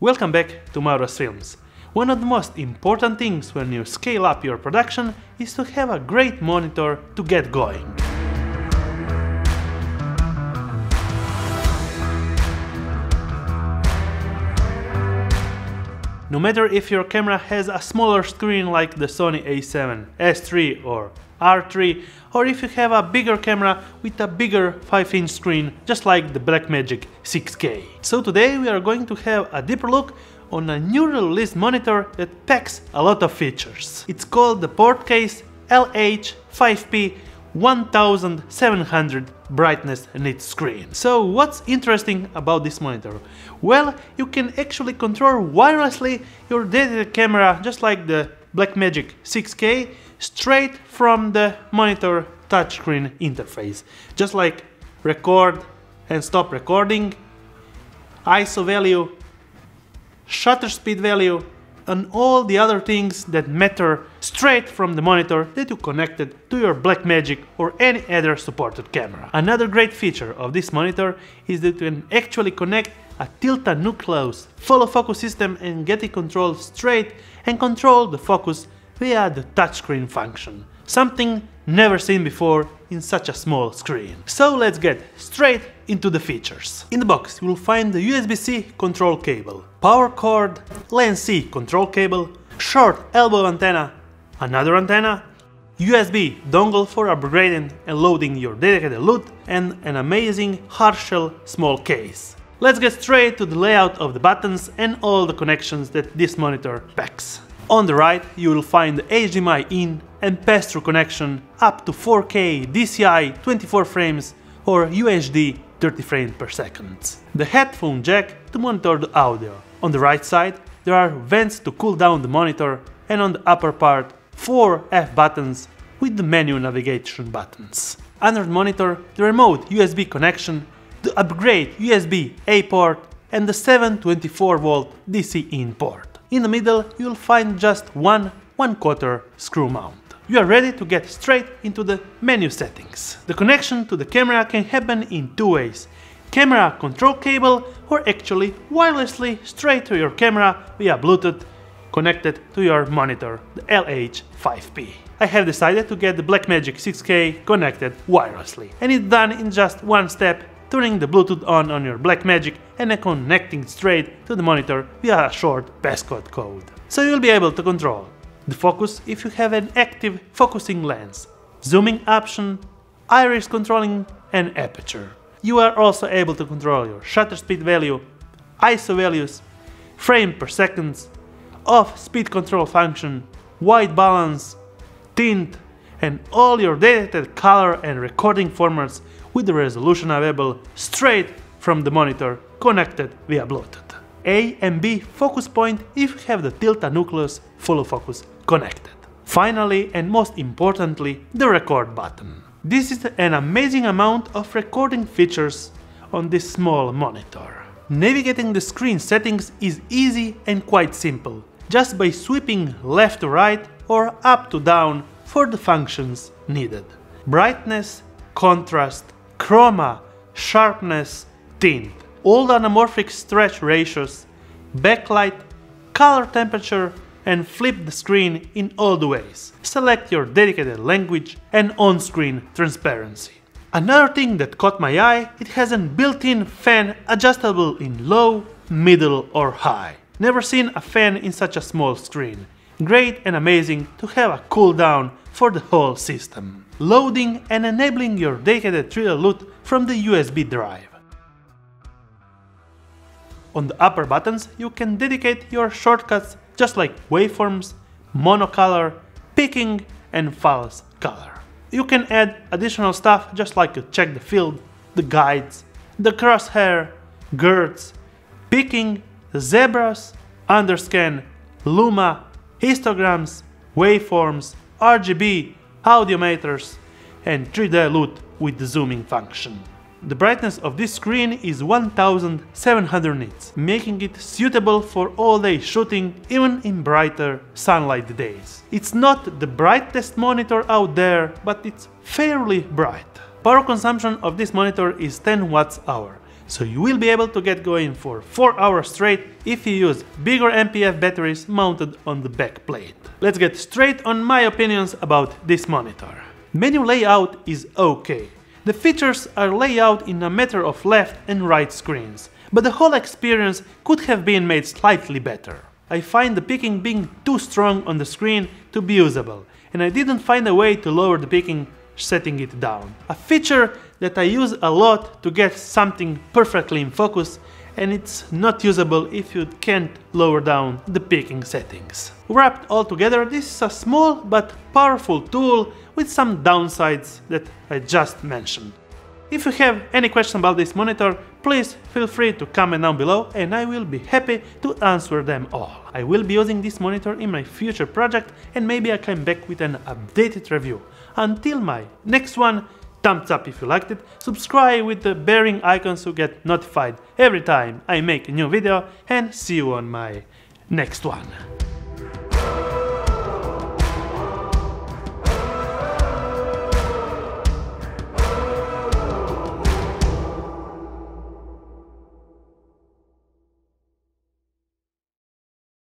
Welcome back to MAURO'S Films. One of the most important things when you scale up your production is to have a great monitor to get going. No matter if your camera has a smaller screen like the Sony A7S III or R3, or if you have a bigger camera with a bigger 5-inch screen just like the Blackmagic 6K. So today we are going to have a deeper look on a new released monitor that packs a lot of features. It's called the PORTKEYS LH5P 5.5 brightness nit screen. So what's interesting about this monitor? Well, you can actually control wirelessly your dedicated camera just like the Blackmagic 6K straight from the monitor touchscreen interface. Just like record and stop recording, ISO value, shutter speed value, and all the other things that matter straight from the monitor that you connected to your Blackmagic or any other supported camera. Another great feature of this monitor is that you can actually connect a tilt-a-nucleus follow focus system and get it controlled straight and control the focus via the touchscreen function. Something never seen before in such a small screen. So let's get straight into the features. In the box you will find the USB-C control cable, power cord, lens-C control cable, short elbow antenna, another antenna, USB dongle for upgrading and loading your dedicated LUT, and an amazing hard-shell small case. Let's get straight to the layout of the buttons and all the connections that this monitor packs. On the right you will find the HDMI in and pass-through connection up to 4K DCI 24 frames or UHD 30 frames per second. The headphone jack to monitor the audio. On the right side there are vents to cool down the monitor, and on the upper part 4 F buttons with the menu navigation buttons. Under the monitor the remote USB connection, the upgrade USB A port and the 724V DC in port. In the middle you'll find just one 1/4 screw mount. You are ready to get straight into the menu settings. The connection to the camera can happen in two ways: camera control cable or actually wirelessly straight to your camera via Bluetooth connected to your monitor, the LH5P. I have decided to get the Blackmagic 6K connected wirelessly, and it's done in just one step, turning the Bluetooth on your Blackmagic and then connecting straight to the monitor via a short passcode code. So you'll be able to control the focus if you have an active focusing lens, zooming option, iris controlling and aperture. You are also able to control your shutter speed value, ISO values, frame per second, off speed control function, white balance, tint, and all your dedicated color and recording formats with the resolution available straight from the monitor connected via Bluetooth. A and B focus point if you have the tilt-a-nucleus follow focus connected. Finally and most importantly, the record button. This is an amazing amount of recording features on this small monitor. Navigating the screen settings is easy and quite simple, just by sweeping left to right or up to down for the functions needed. Brightness, contrast, chroma, sharpness, tint, all the anamorphic stretch ratios, backlight, color temperature, and flip the screen in all the ways. Select your dedicated language and on-screen transparency. Another thing that caught my eye, it has a built-in fan adjustable in low, middle or high. Never seen a fan in such a small screen. Great and amazing to have a cool down for the whole system. Loading and enabling your dedicated 3D LUT from the USB drive. On the upper buttons you can dedicate your shortcuts just like waveforms, monocolor, picking and false color. You can add additional stuff just like to check the field, the guides, the crosshair, girds, picking, zebras, underscan, luma, histograms, waveforms, RGB, audiometers, and 3D LUT with the zooming function. The brightness of this screen is 1700 nits, making it suitable for all-day shooting even in brighter sunlight days. It's not the brightest monitor out there, but it's fairly bright. Power consumption of this monitor is 10 watts hour, So you will be able to get going for 4 hours straight if you use bigger MPF batteries mounted on the back plate. Let's get straight on my opinions about this monitor. Menu layout is okay. The features are laid out in a matter of left and right screens, but the whole experience could have been made slightly better. I find the picking being too strong on the screen to be usable, and I didn't find a way to lower the picking setting it down. A feature that I use a lot to get something perfectly in focus, and it's not usable if you can't lower down the picking settings. Wrapped all together, this is a small but powerful tool with some downsides that I just mentioned. If you have any questions about this monitor, please feel free to comment down below and I will be happy to answer them all. I will be using this monitor in my future project and maybe I come back with an updated review. Until my next one, thumbs up if you liked it, subscribe with the bearing icon so you get notified every time I make a new video, and see you on my next one.